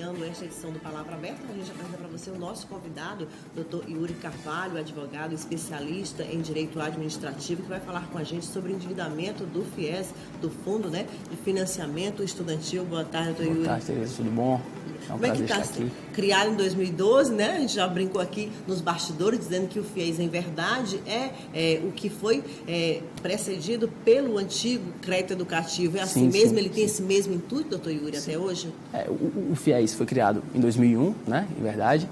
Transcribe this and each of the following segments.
iniciando esta edição do Palavra Aberta. A gente apresenta para você o nosso convidado, Dr. Yuri Carvalho, advogado especialista em Direito Administrativo, que vai falar com a gente sobre o endividamento do FIES, do Fundo, né, de Financiamento Estudantil. Boa tarde, Dr. Yuri. Boa tarde, Tereza. Tudo bom? É um Como é que está criado em 2012, né? A gente já brincou aqui nos bastidores dizendo que o FIES, em verdade, é o que foi precedido pelo antigo crédito educativo. É assim mesmo? Ele tem esse mesmo intuito, doutor Yuri, até hoje? O FIES foi criado em 2001, né? Em verdade.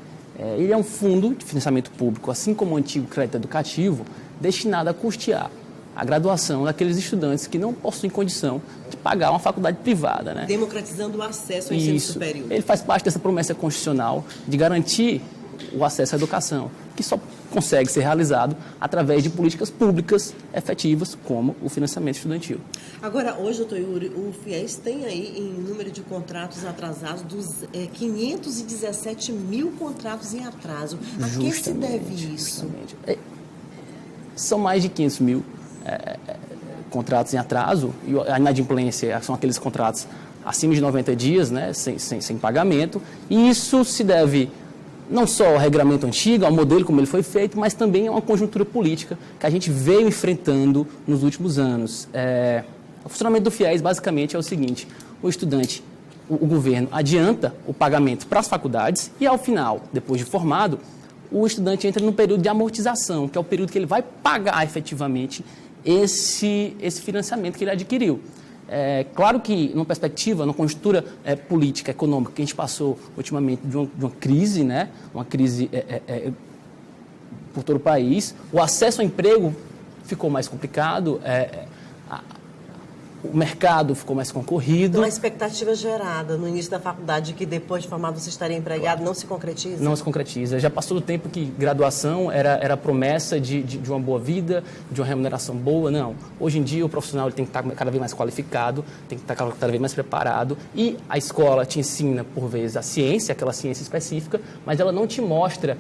Ele é um fundo de financiamento público, assim como o antigo crédito educativo, destinado a custear a graduação daqueles estudantes que não possuem condição de pagar uma faculdade privada, né? Democratizando o acesso ao ensino superior. Ele faz parte dessa promessa constitucional de garantir o acesso à educação, que só consegue ser realizado através de políticas públicas efetivas, como o financiamento estudantil. Agora, hoje, doutor Yuri, o FIES tem aí, em número de contratos atrasados, 517 mil contratos em atraso. A que se deve isso? São mais de 500 mil contratos em atraso, e a inadimplência são aqueles contratos acima de 90 dias, né, sem pagamento, e isso se deve não só ao regulamento antigo, ao modelo como ele foi feito, mas também a uma conjuntura política que a gente veio enfrentando nos últimos anos. O funcionamento do FIES, basicamente, é o seguinte: o estudante, o governo adianta o pagamento para as faculdades e, ao final, depois de formado, o estudante entra no período de amortização, que é o período que ele vai pagar efetivamente esse financiamento que ele adquiriu. Claro que, numa perspectiva, numa conjuntura política, econômica, que a gente passou ultimamente de uma crise, né? Uma crise por todo o país, o acesso ao emprego ficou mais complicado, o mercado ficou mais concorrido. Então, a expectativa gerada no início da faculdade de que depois de formado você estaria empregado, não se concretiza? Não se concretiza. Já passou do tempo que graduação era a promessa de uma boa vida, de uma remuneração boa. Não. Hoje em dia o profissional ele tem que estar cada vez mais qualificado, tem que estar cada vez mais preparado, e a escola te ensina, por vezes, a ciência, aquela ciência específica, mas ela não te mostra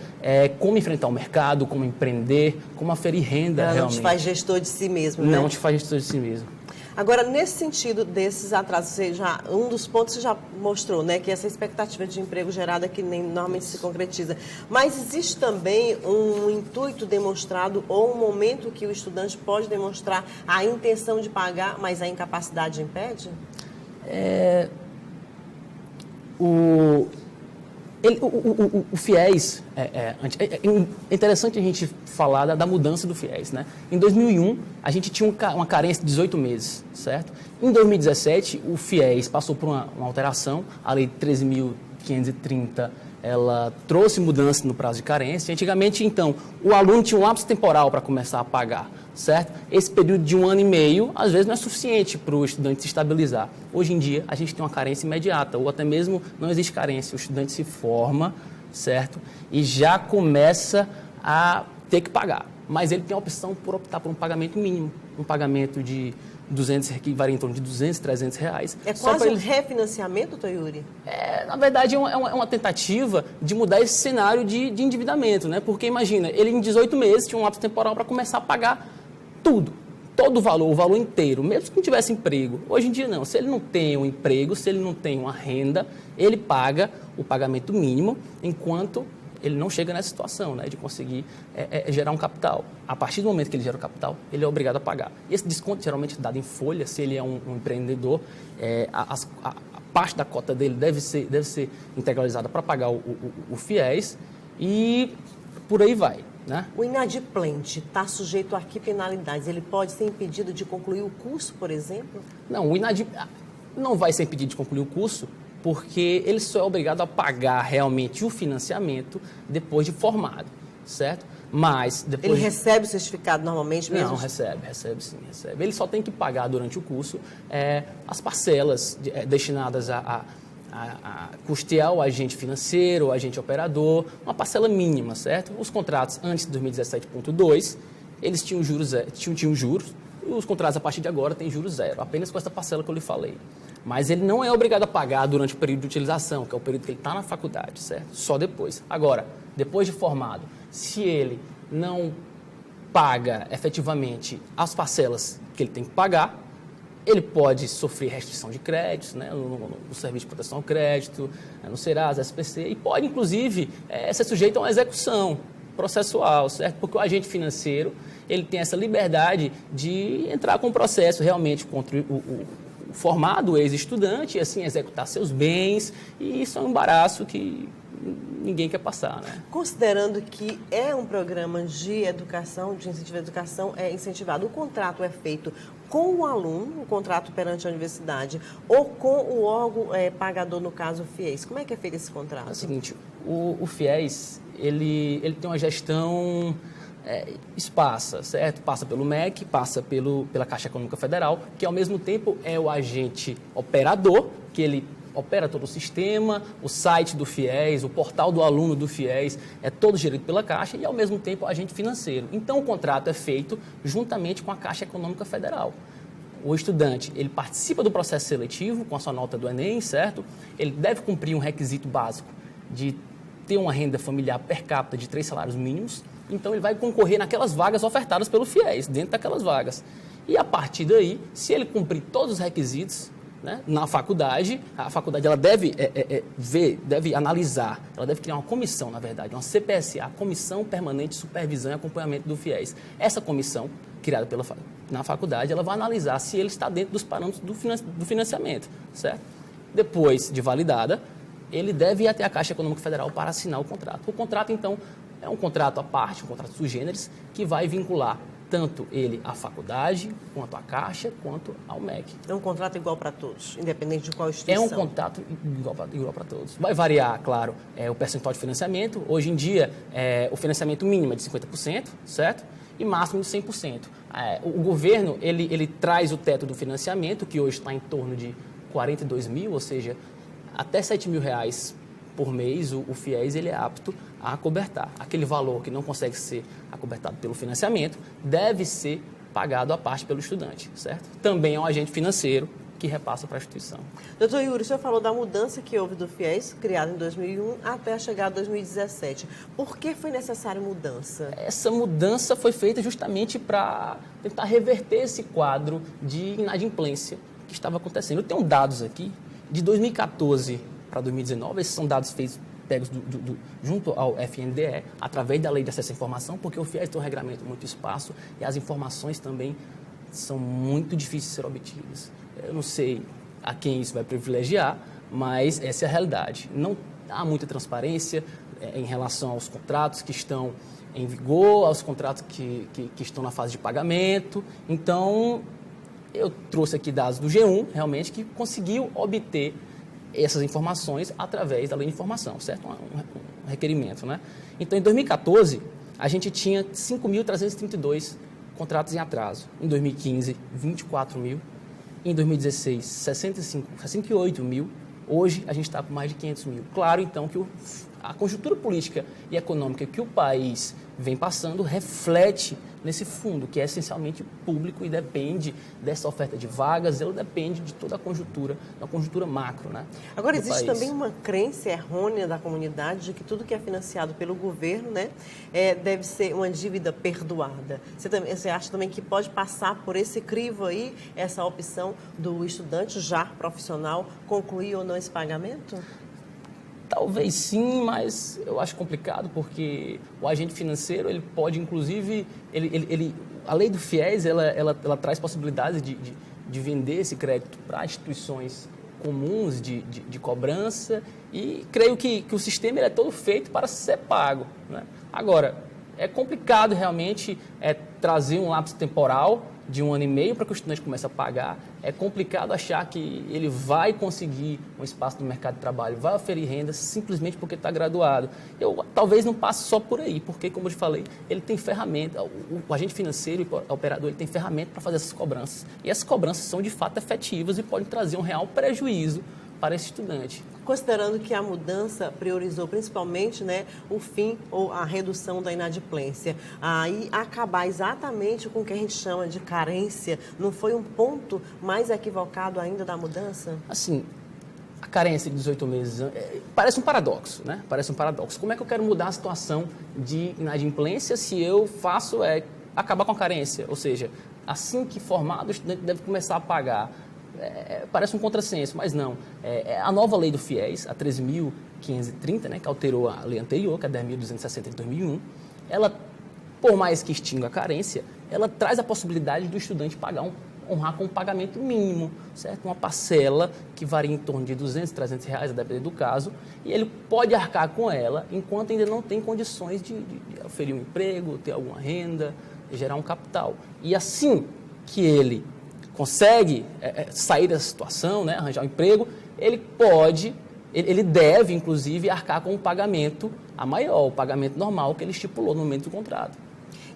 como enfrentar o mercado, como empreender, como aferir renda realmente. Não te faz gestor de si mesmo, né? Não te faz gestor de si mesmo. Agora, nesse sentido desses atrasos, um dos pontos você já mostrou, né, que essa expectativa de emprego gerada que nem normalmente se concretiza. Mas existe também um intuito demonstrado ou um momento que o estudante pode demonstrar a intenção de pagar, mas a incapacidade impede? O FIES, é interessante a gente falar da mudança do FIES, né? Em 2001, a gente tinha uma carência de 18 meses, certo? Em 2017, o FIES passou por uma alteração, a Lei 13.530, ela trouxe mudança no prazo de carência. Antigamente, então, o aluno tinha um lapso temporal para começar a pagar, certo? Esse período de 1 ano e meio, às vezes, não é suficiente para o estudante se estabilizar. Hoje em dia, a gente tem uma carência imediata, ou até mesmo não existe carência. O estudante se forma, certo? E já começa a ter que pagar. Mas ele tem a opção por optar por um pagamento mínimo, um pagamento de 200, que varia em torno de 200, 300 reais. É quase um refinanciamento, doutor Yuri? Na verdade, é uma tentativa de mudar esse cenário de endividamento, né? Porque, imagina, ele em 18 meses tinha um lapso temporal para começar a pagar tudo, todo o valor inteiro, mesmo que não tivesse emprego. Hoje em dia, não. Se ele não tem um emprego, se ele não tem uma renda, ele paga o pagamento mínimo, enquanto ele não chega nessa situação, né, de conseguir gerar um capital. A partir do momento que ele gera o capital, ele é obrigado a pagar. E esse desconto geralmente é dado em folha, se ele é um empreendedor, a parte da cota dele deve ser integralizada para pagar o FIES, e por aí vai, né? O inadimplente está sujeito a que penalidades? Ele pode ser impedido de concluir o curso, por exemplo? Não, o inadimplente não vai ser impedido de concluir o curso, porque ele só é obrigado a pagar realmente o financiamento depois de formado, certo? Mas depois... Ele recebe o certificado normalmente mesmo? Não, recebe sim. Ele só tem que pagar durante o curso as parcelas destinadas a custear o agente financeiro, o agente operador, uma parcela mínima, certo? Os contratos antes de 2017.2, eles tinham juros, e os contratos a partir de agora têm juros zero, apenas com essa parcela que eu lhe falei. Mas ele não é obrigado a pagar durante o período de utilização, que é o período que ele está na faculdade, certo? Só depois. Agora, depois de formado, se ele não paga efetivamente as parcelas que ele tem que pagar, ele pode sofrer restrição de créditos, né, no Serviço de Proteção ao Crédito, no Serasa, SPC, e pode, inclusive, ser sujeito a uma execução processual, certo? Porque o agente financeiro, ele tem essa liberdade de entrar com um processo realmente contra o formado ex-estudante e, assim, executar seus bens, e isso é um embaraço que ninguém quer passar, né? Considerando que é um programa de educação, de incentivo à educação, é incentivado, o contrato é feito com o aluno, o contrato perante a universidade, ou com o órgão pagador, no caso, o FIES. Como é que é feito esse contrato? É o seguinte, o FIES, ele tem uma gestão esparsa, certo? Passa pelo MEC, passa pela Caixa Econômica Federal, que ao mesmo tempo é o agente operador, que ele opera todo o sistema, o site do FIES, o portal do aluno do FIES, é todo gerido pela Caixa e, ao mesmo tempo, o agente financeiro. Então, o contrato é feito juntamente com a Caixa Econômica Federal. O estudante, ele participa do processo seletivo com a sua nota do Enem, certo? Ele deve cumprir um requisito básico de ter uma renda familiar per capita de 3 salários mínimos, então ele vai concorrer naquelas vagas ofertadas pelo FIES, dentro daquelas vagas. E, a partir daí, se ele cumprir todos os requisitos, né, na faculdade, a faculdade ela deve deve analisar, ela deve criar uma comissão, na verdade, uma CPSA, Comissão Permanente de Supervisão e Acompanhamento do FIES. Essa comissão, criada na faculdade, ela vai analisar se ele está dentro dos parâmetros do financiamento, certo? Depois de validada, ele deve ir até a Caixa Econômica Federal para assinar o contrato. O contrato, então, é um contrato à parte, um contrato sui generis, que vai vincular tanto ele à faculdade, quanto à Caixa, quanto ao MEC. É um contrato igual para todos, independente de qual instituição? É um contrato igual para todos. Vai variar, claro, o percentual de financiamento. Hoje em dia, o financiamento mínimo é de 50%, certo? E máximo de 100%. O governo, ele traz o teto do financiamento, que hoje está em torno de 42 mil, ou seja, até 7 mil reais por mês, o FIES ele é apto a acobertar. Aquele valor que não consegue ser acobertado pelo financiamento deve ser pagado à parte pelo estudante, certo? Também é um agente financeiro que repassa para a instituição. Doutor Yuri, o senhor falou da mudança que houve do FIES, criado em 2001, até a chegada de 2017. Por que foi necessária mudança? Essa mudança foi feita justamente para tentar reverter esse quadro de inadimplência que estava acontecendo. Eu tenho dados aqui de 2014 para 2019, esses são dados pegos junto ao FNDE, através da Lei de Acesso à Informação, porque o FIES tem um regramento muito esparso e as informações também são muito difíceis de ser obtidas. Eu não sei a quem isso vai privilegiar, mas essa é a realidade. Não há muita transparência em relação aos contratos que estão em vigor, aos contratos que estão na fase de pagamento. Então, eu trouxe aqui dados do G1, realmente, que conseguiu obter essas informações através da Lei de Informação, certo? Um requerimento, né? Então, em 2014, a gente tinha 5.332 contratos em atraso. Em 2015, 24 mil. Em 2016, 68 mil. Hoje, a gente está com mais de 500 mil. Claro, então, que a conjuntura política e econômica que o país vem passando reflete nesse fundo, que é essencialmente público e depende dessa oferta de vagas, ele depende de toda a conjuntura, da conjuntura macro, né? Agora, existe também uma crença errônea da comunidade de que tudo que é financiado pelo governo, né, deve ser uma dívida perdoada. Você acha também que pode passar por esse crivo aí, essa opção do estudante já profissional concluir ou não esse pagamento? Talvez sim, mas eu acho complicado porque o agente financeiro, ele pode, inclusive, a lei do FIES, ela traz possibilidades de vender esse crédito para instituições comuns de cobrança e creio que o sistema ele é todo feito para ser pago, né? Agora, é complicado realmente trazer um lapso temporal de 1 ano e meio para que o estudante comece a pagar. É complicado achar que ele vai conseguir um espaço no mercado de trabalho, vai oferir renda simplesmente porque está graduado. Eu talvez não passe só por aí, porque, como eu te falei, ele tem ferramenta, o agente financeiro e o operador ele tem ferramenta para fazer essas cobranças. E essas cobranças são de fato efetivas e podem trazer um real prejuízo para esse estudante. Considerando que a mudança priorizou principalmente, né, o fim ou a redução da inadimplência, aí acabar exatamente com o que a gente chama de carência, não foi um ponto mais equivocado ainda da mudança? Assim, a carência de 18 meses parece um paradoxo, né? Parece um paradoxo. Como é que eu quero mudar a situação de inadimplência se eu faço acabar com a carência, ou seja, assim que formado, o estudante deve começar a pagar. Parece um contrassenso, mas não. A nova lei do FIES, a 13.530, né, que alterou a lei anterior, que é a 10.260 de 2001, ela, por mais que extinga a carência, ela traz a possibilidade do estudante honrar com um pagamento mínimo, certo? Uma parcela que varia em torno de R$200, R$300, a depender do caso, e ele pode arcar com ela enquanto ainda não tem condições de oferir um emprego, ter alguma renda, gerar um capital. E assim que ele consegue sair dessa situação, né, arranjar um emprego, ele deve, inclusive, arcar com um pagamento a maior, o pagamento normal que ele estipulou no momento do contrato.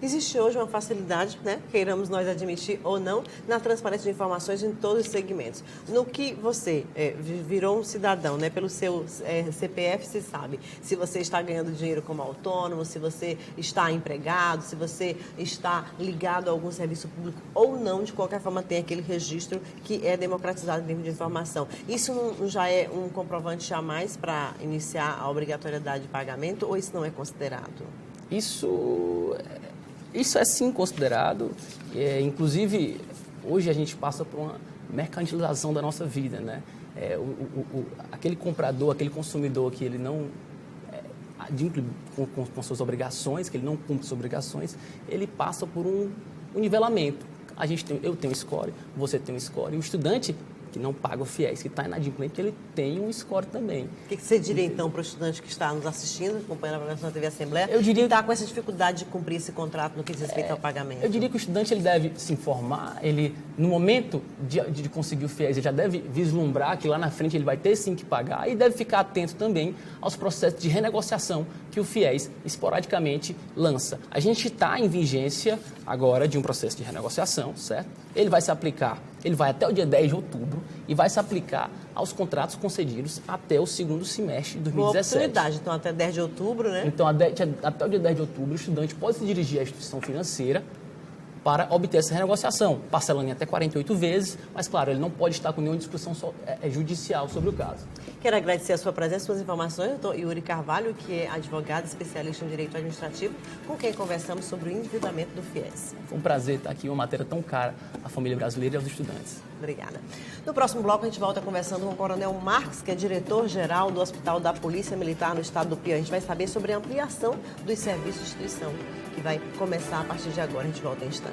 Existe hoje uma facilidade, né, queiramos nós admitir ou não, na transparência de informações em todos os segmentos. No que você virou um cidadão, né, pelo seu CPF, se sabe se você está ganhando dinheiro como autônomo, se você está empregado, se você está ligado a algum serviço público ou não, de qualquer forma tem aquele registro que é democratizado em termos de informação. Isso não já é um comprovante jamais para iniciar a obrigatoriedade de pagamento ou isso não é considerado? Isso é sim considerado, inclusive hoje a gente passa por uma mercantilização da nossa vida, né? Aquele comprador, aquele consumidor que ele não adimple com suas obrigações, que ele não cumpre suas obrigações, ele passa por um nivelamento. Eu tenho score, você tem um score, e o estudante que não paga o FIES, que está inadimplente, ele tem um score também. O que você diria, então, para o estudante que está nos assistindo, acompanhando a programação da TV Assembleia, eu diria, que está com essa dificuldade de cumprir esse contrato no que diz respeito ao pagamento? Eu diria que o estudante ele deve se informar, no momento de conseguir o FIES, ele já deve vislumbrar que lá na frente ele vai ter sim que pagar e deve ficar atento também aos processos de renegociação que o FIES esporadicamente lança. A gente está em vigência agora de um processo de renegociação, certo? Ele vai até o dia 10 de outubro e vai se aplicar aos contratos concedidos até o segundo semestre de 2017. Boa oportunidade, então até 10 de outubro, né? Então, até o dia 10 de outubro, o estudante pode se dirigir à instituição financeira para obter essa renegociação, parcelando em até 48 vezes, mas, claro, ele não pode estar com nenhuma discussão judicial sobre o caso. Quero agradecer a sua presença, suas informações, doutor Yuri Carvalho, que é advogado especialista em direito administrativo, com quem conversamos sobre o endividamento do FIES. Foi um prazer estar aqui, uma matéria tão cara à família brasileira e aos estudantes. Obrigada. No próximo bloco, a gente volta conversando com o Coronel Marques, que é diretor-geral do Hospital da Polícia Militar no estado do Piauí. A gente vai saber sobre a ampliação dos serviços de instituição, que vai começar a partir de agora. A gente volta em instantes.